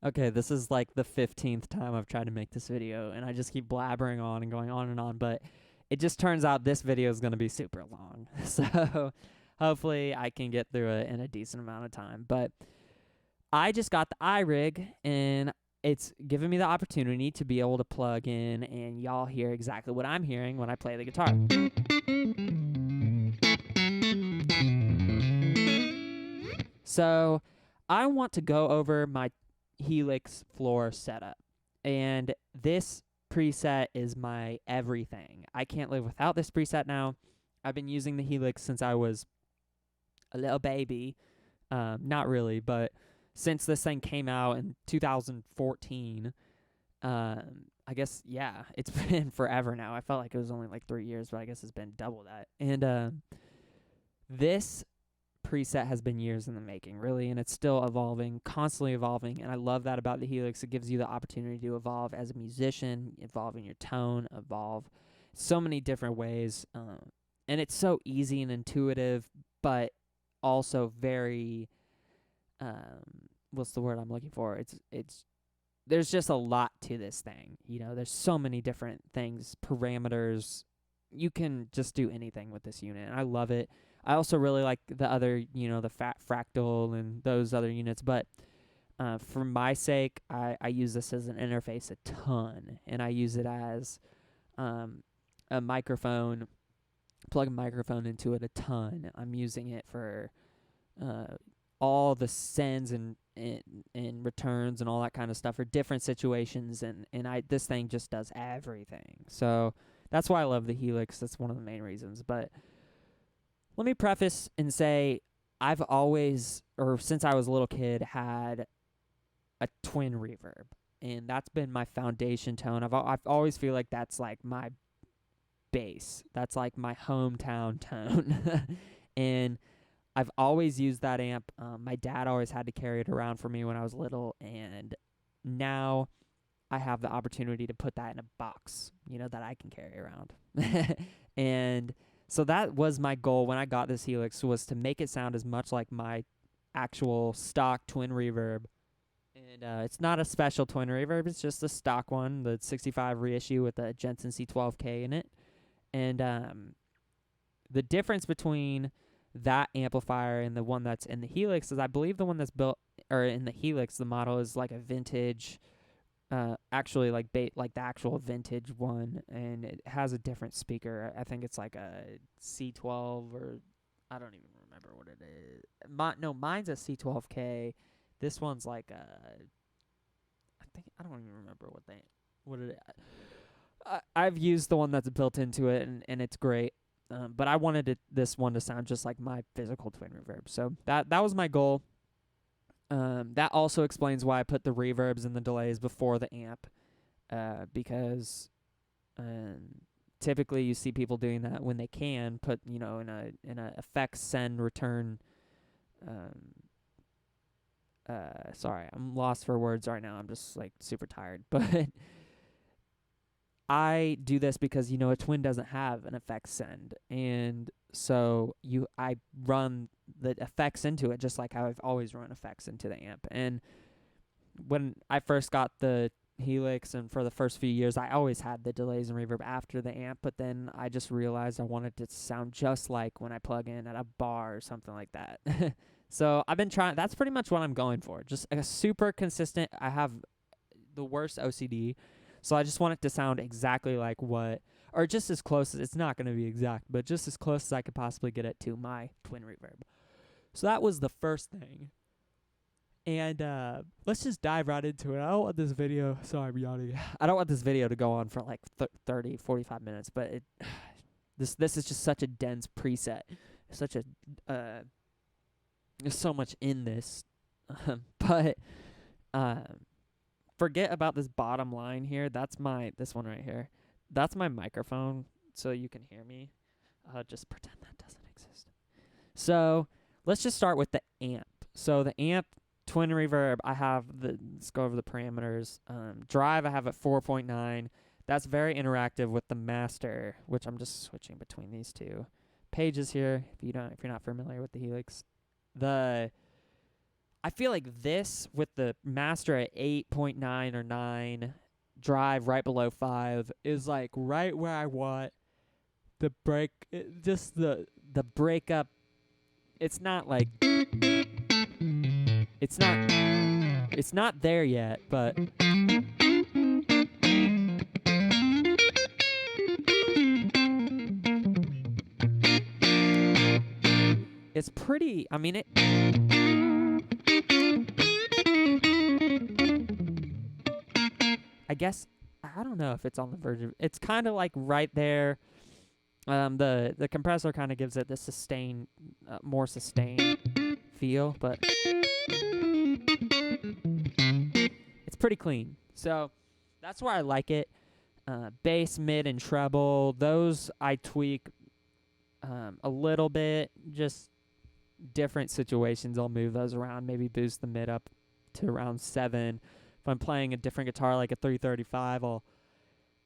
Okay, this is like the 15th time I've tried to make this video, and I just keep blabbering on and going on and on, but it just turns out this video is going to be super long. So hopefully I can get through it in a decent amount of time. But I just got the iRig, and it's given me the opportunity to be able to plug in, and y'all hear exactly what I'm hearing when I play the guitar. So I want to go over my Helix floor setup. And this preset is my everything. I can't live without this preset now. I've been using the Helix since I was a little baby. Not really, but since this thing came out in 2014, I guess, yeah, it's been forever now. I felt like it was only like 3 years, but I guess it's been double that. And this preset has been years in the making, really, and it's still evolving, constantly evolving, and I love that about the Helix. It gives you the opportunity to evolve as a musician, evolve in your tone, evolve so many different ways, and it's so easy and intuitive, but also very, what's the word I'm looking for? It's there's just a lot to this thing, there's so many different things, parameters. You can just do anything with this unit, and I love it. I also really like the other, the fractal and those other units, but for my sake, I use this as an interface a ton, and I use it as a microphone, plug a microphone into it a ton. I'm using it for all the sends and returns and all that kind of stuff for different situations, and this thing just does everything. So that's why I love the Helix. That's one of the main reasons, but let me preface and say I've always, or since I was a little kid, had a twin reverb, and that's been my foundation tone. I've always feel like that's like my base. That's like my hometown tone, and I've always used that amp. My dad always had to carry it around for me when I was little, and now I have the opportunity to put that in a box, that I can carry around, and so that was my goal when I got this Helix, was to make it sound as much like my actual stock twin reverb. And it's not a special twin reverb, it's just a stock one, the 65 reissue with the Jensen C12K in it. And the difference between that amplifier and the one that's in the Helix is I believe the one that's built, or in the Helix, the model is like a vintage, actually like the actual vintage one, and it has a different speaker. I think it's like a C12, or I don't even remember what it is. No, mine's a C12K. This one's like I don't even remember what it is. I've used the one that's built into it, and it's great. But I wanted this one to sound just like my physical twin reverb. So that was my goal. That also explains why I put the reverbs and the delays before the amp, because typically you see people doing that when they can put, in a effects send return. Sorry, I'm lost for words right now. I'm just like super tired, but I do this because a twin doesn't have an effects send, and so I run the effects into it just like how I've always run effects into the amp. And when I first got the Helix, and for the first few years, I always had the delays and reverb after the amp, but then I just realized I wanted it to sound just like when I plug in at a bar or something like that. So I've been trying. That's pretty much what I'm going for. Just a super consistent. I have the worst OCD, so I just want it to sound exactly like or just as close as, it's not going to be exact, but just as close as I could possibly get it to my twin reverb. So that was the first thing. And let's just dive right into it. I don't want this video, sorry, I'm yawning. I don't want this video to go on for like 30, 45 minutes, but this is just such a dense preset. Such a, there's so much in this. But forget about this bottom line here. That's this one right here. That's my microphone, so you can hear me. Just pretend that doesn't exist. So let's just start with the amp. So the amp, twin reverb, let's go over the parameters. Drive, I have at 4.9. That's very interactive with the master, which I'm just switching between these two pages here. If you're not familiar with the Helix, I feel like this with the master at 8.9 or 9, drive right below 5 is like right where I want the break. Just the breakup. It's not like it's not there yet, but it's pretty. I mean, I guess I don't know if it's on the verge of. It's kind of like right there. The compressor kind of gives it the more sustained feel, but it's pretty clean. So that's where I like it. Bass, mid, and treble, those I tweak a little bit. Just different situations, I'll move those around. Maybe boost the mid up to around 7. If I'm playing a different guitar like a 335, I'll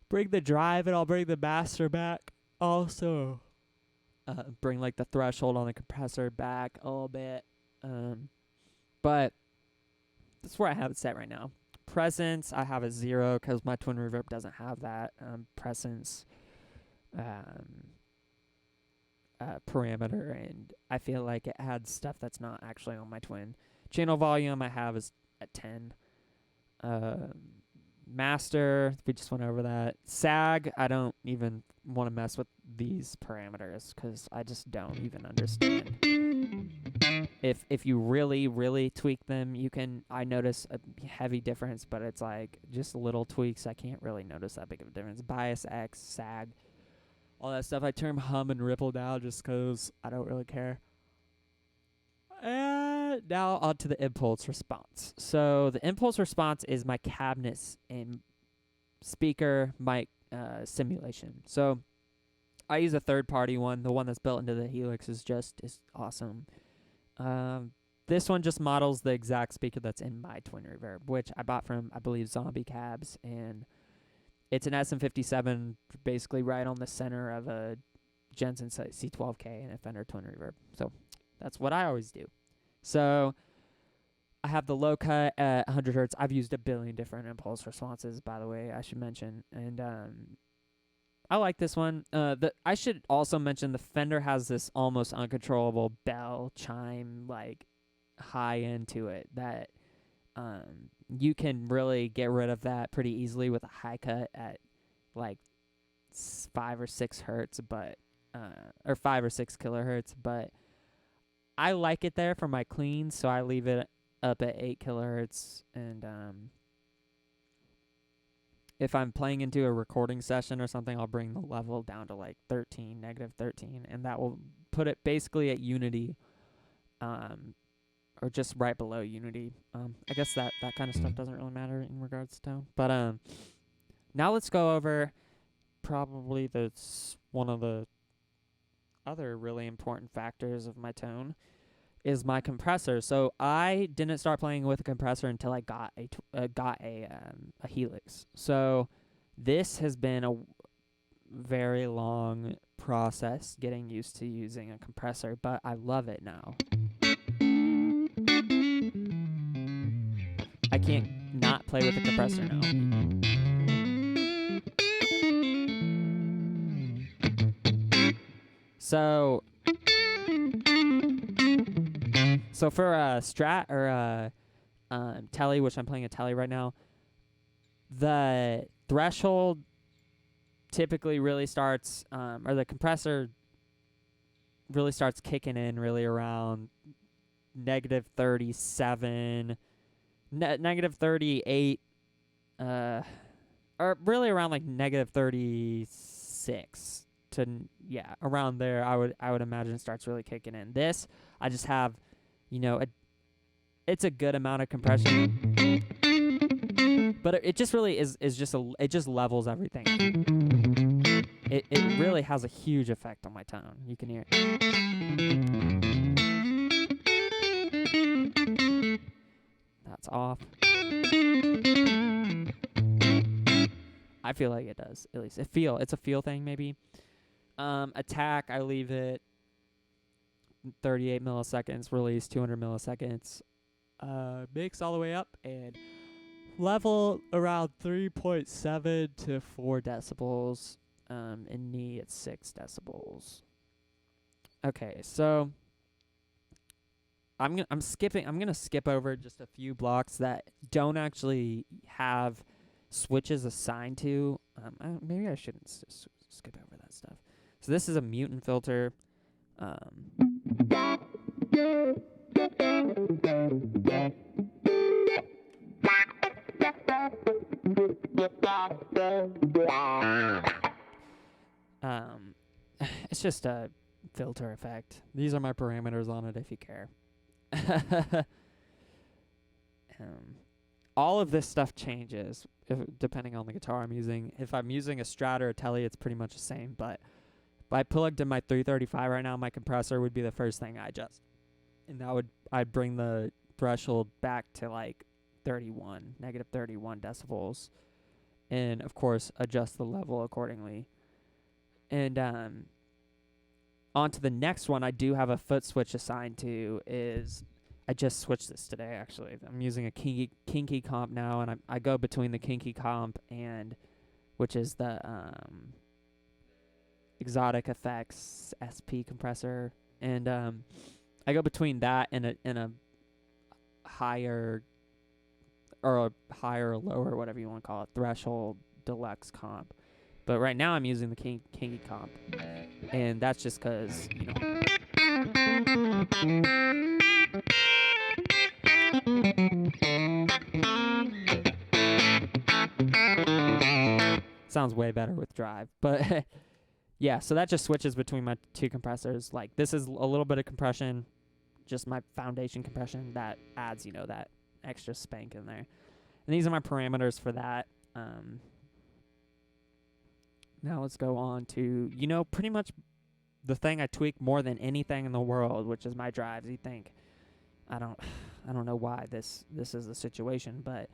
bring the drive and I'll bring the master back. Also, bring like the threshold on the compressor back a little bit. But that's where I have it set right now. Presence, I have a 0 because my twin reverb doesn't have that presence parameter, and I feel like it adds stuff that's not actually on my twin. Channel volume I have is at 10. Master, we just went over that. Sag, I don't even want to mess with these parameters because I just don't even understand. If you really tweak them, I notice a heavy difference, but it's like just little tweaks. I can't really notice that big of a difference. Bias X, sag, all that stuff. I turn hum and ripple down just because I don't really care. And now on to the impulse response. So the impulse response is my cabinets and speaker mic simulation. So I use a third-party one. The one that's built into the Helix is awesome. This one just models the exact speaker that's in my twin reverb, which I bought from, I believe, Zombie Cabs, and it's an SM57, basically right on the center of a Jensen C12K and a Fender twin reverb. So that's what I always do. So I have the low cut at 100 hertz. I've used a billion different impulse responses, by the way, I should mention. And I like this one. I should also mention the Fender has this almost uncontrollable bell chime, like, high end to it that you can really get rid of that pretty easily with a high cut at like 5 or 6 hertz, but or 5 or 6 kilohertz, but I like it there for my clean, so I leave it up at 8 kilohertz. And if I'm playing into a recording session or something, I'll bring the level down to like negative 13, and that will put it basically at unity, or just right below unity. I guess that kind of stuff doesn't really matter in regards to tone. But now let's go over probably one of the other really important factors of my tone is my compressor. So I didn't start playing with a compressor until I got a Helix. So this has been a very long process getting used to using a compressor, but I love it now. I can't not play with a compressor now. So for a Strat or a Tele, which I'm playing a Tele right now, the threshold typically really starts, or the compressor really starts kicking in really around negative 37, negative 38, or really around like negative 36 to, around there. I would imagine starts really kicking in. This, I just have, it's a good amount of compression, but it just really is just it just levels everything. It really has a huge effect on my tone. You can hear it. That's off. I feel like it does, at least. It's a feel thing, maybe. Attack, I leave it 38 milliseconds. Release, 200 milliseconds. mix all the way up and level around 3.7 to 4 decibels. In knee, it's 6 decibels. Okay, so I'm gonna skip over just a few blocks that don't actually have switches assigned to. Maybe I shouldn't skip over that stuff. So this is a mutant filter. It's just a filter effect. These are my parameters on it if you care. All of this stuff changes depending on the guitar I'm using. If I'm using a Strat or a Tele, it's pretty much the same. But if I plugged in my 335 right now, my compressor would be the first thing I adjust, and I'd bring the threshold back to like negative 31 decibels, and of course adjust the level accordingly. And on to the next one I do have a foot switch assigned to. I just switched this today, actually. I'm using a kinky comp now, and I go between the kinky comp and, which is the Exotic Effects SP compressor, and I go between that and a higher or lower, whatever you want to call it, threshold deluxe comp. But right now I'm using the kinky comp, and that's just because, you know. Sounds way better with drive, but yeah, so that just switches between my two compressors. Like, this is a little bit of compression, just my foundation compression that adds, you know, that extra spank in there. And these are my parameters for that. Now let's go on to, you know, pretty much the thing I tweak more than anything in the world, which is my drives. You think, I don't know why this is the situation, but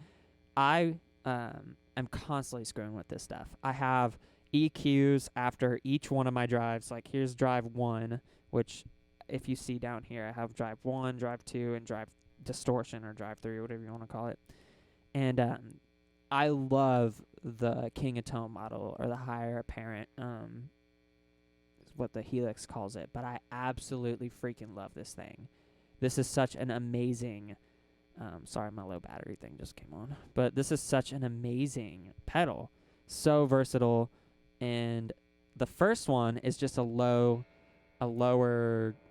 I am constantly screwing with this stuff. I have EQs after each one of my drives. Like, here's drive 1, which if you see down here, I have drive 1, drive 2, and drive distortion, or drive 3, whatever you want to call it. And I love the King of Tone model, or the higher apparent, is what the Helix calls it. But I absolutely freaking love this thing. This is such an amazing, sorry, my low battery thing just came on. But this is such an amazing pedal. So versatile. And the first one is just a lower,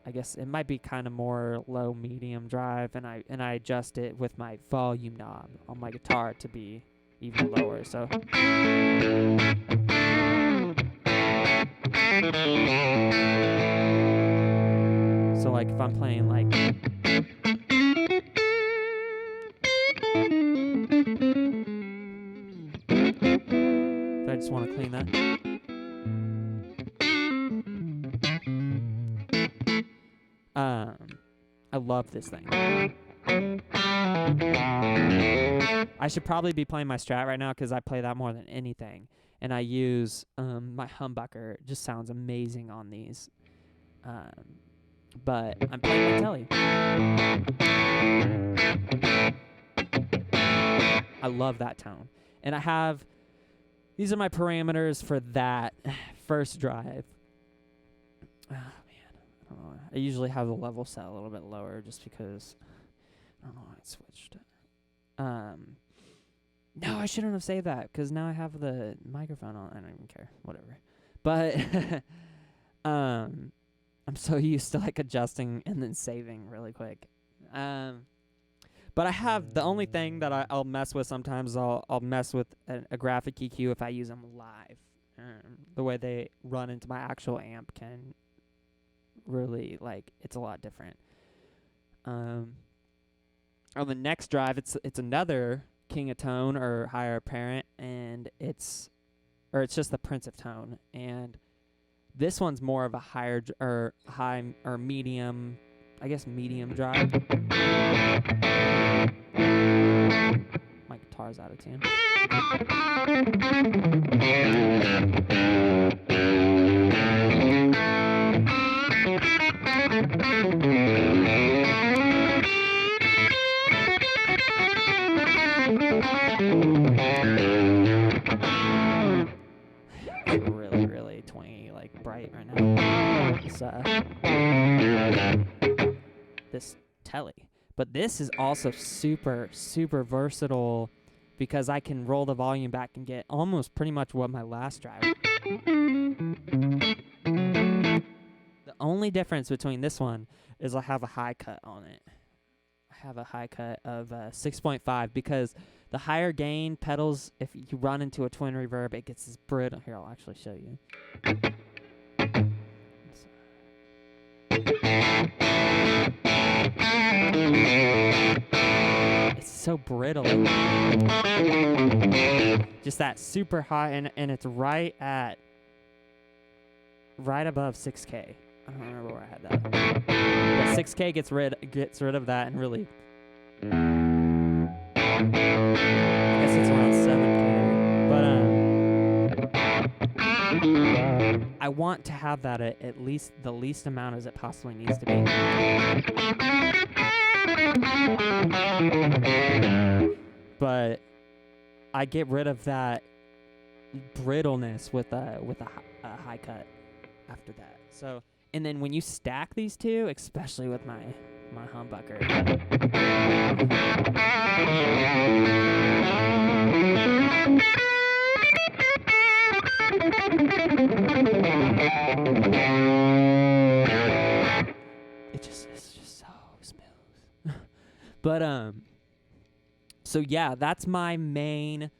I guess it might be kind of more low medium drive, and I adjust it with my volume knob on my guitar to be even lower. So like if I'm playing like I just want to clean that. I love this thing. I should probably be playing my Strat right now because I play that more than anything. And I use my humbucker. It just sounds amazing on these. But I'm playing my Tele. I love that tone. And I have, these are my parameters for that first drive. I usually have the level set a little bit lower just because I don't know why I switched. No, I shouldn't have saved that because now I have the microphone on. I don't even care. Whatever. But I'm so used to like adjusting and then saving really quick. But I have the only thing that I'll mess with sometimes. I'll mess with a graphic EQ if I use them live. The way they run into my actual amp can really, like, it's a lot different. On the next drive, it's another King of Tone or higher apparent, and it's just the Prince of Tone, and this one's more of a high or medium, I guess medium drive. My guitar's out of tune. this telly. But this is also super, super versatile because I can roll the volume back and get almost pretty much what my last drive. The only difference between this one is I have a high cut on it. I have a high cut of 6.5 because the higher gain pedals, if you run into a twin reverb, it gets this brittle. Here, I'll actually show you. It's so brittle. Just that super high, and it's right above 6K. I don't remember where I had that. But 6K gets rid of that, and really, I guess it's around 7K. But I want to have that at least the least amount as it possibly needs to be. But I get rid of that brittleness with a high cut after that. So, and then when you stack these two, especially with my humbucker, it's just so smooth. But so yeah, that's my main.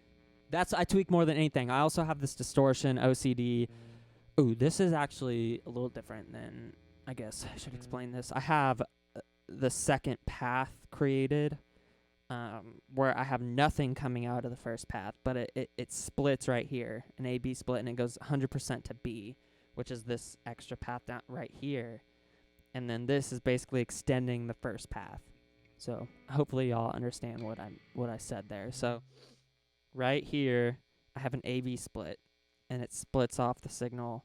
I tweak more than anything. I also have this distortion OCD. Ooh, this is actually a little different than, I guess I should explain this. I have the second path created, where I have nothing coming out of the first path, but it splits right here, an A-B split, and it goes 100% to B, which is this extra path down right here. And then this is basically extending the first path. So hopefully y'all understand what I said there. So right here, I have an A-B split, and it splits off the signal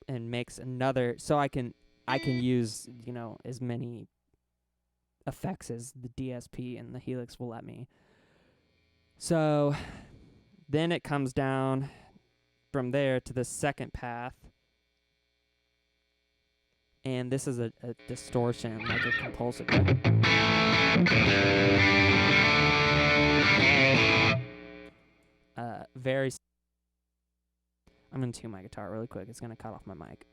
and makes another, so I can use, as many effects as the DSP and the Helix will let me. So then it comes down from there to the second path, and this is a distortion, like a compulsive. I'm going to tune my guitar really quick. It's going to cut off my mic.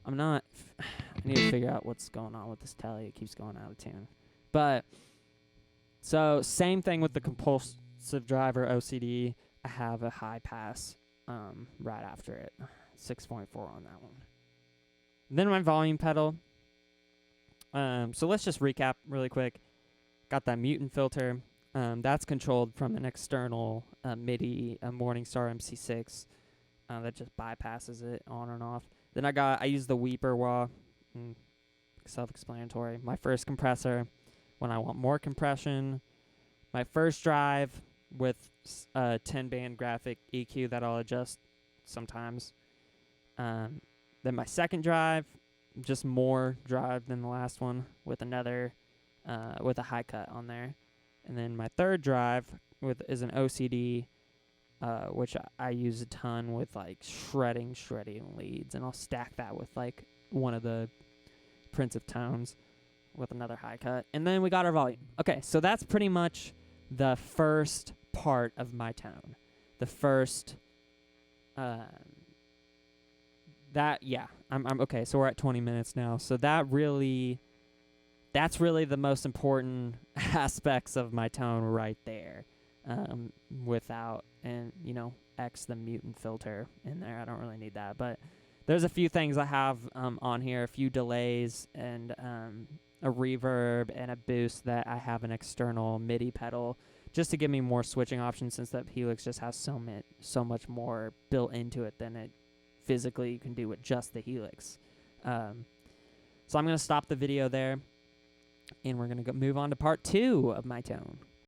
I need to figure out what's going on with this telly. It keeps going out of tune. But, so, same thing with the compulsive driver OCD. I have a high pass right after it. 6.4 on that one. Then my volume pedal. So let's just recap really quick. Got that mutant filter. That's controlled from an external MIDI, a Morningstar MC6 that just bypasses it on and off. Then I use the Weeper wah. Self-explanatory. My first compressor when I want more compression. My first drive with 10-band graphic EQ that I'll adjust sometimes. Then my second drive, just more drive than the last one with another, with a high cut on there. And then my third drive is an OCD, which I use a ton with like shredding leads, and I'll stack that with like one of the Prince of Tones with another high cut. And then we got our volume. Okay, so that's pretty much the first part of my tone. The first, I'm okay. So we're at 20 minutes now. So that's really the most important aspects of my tone right there. Without, and X the mutant filter in there. I don't really need that, but there's a few things I have on here, a few delays and a reverb and a boost that I have an external MIDI pedal just to give me more switching options, since that Helix just has so much more built into it than it physically you can do with just the Helix. So I'm going to stop the video there, and we're going to move on to part 2 of my tone.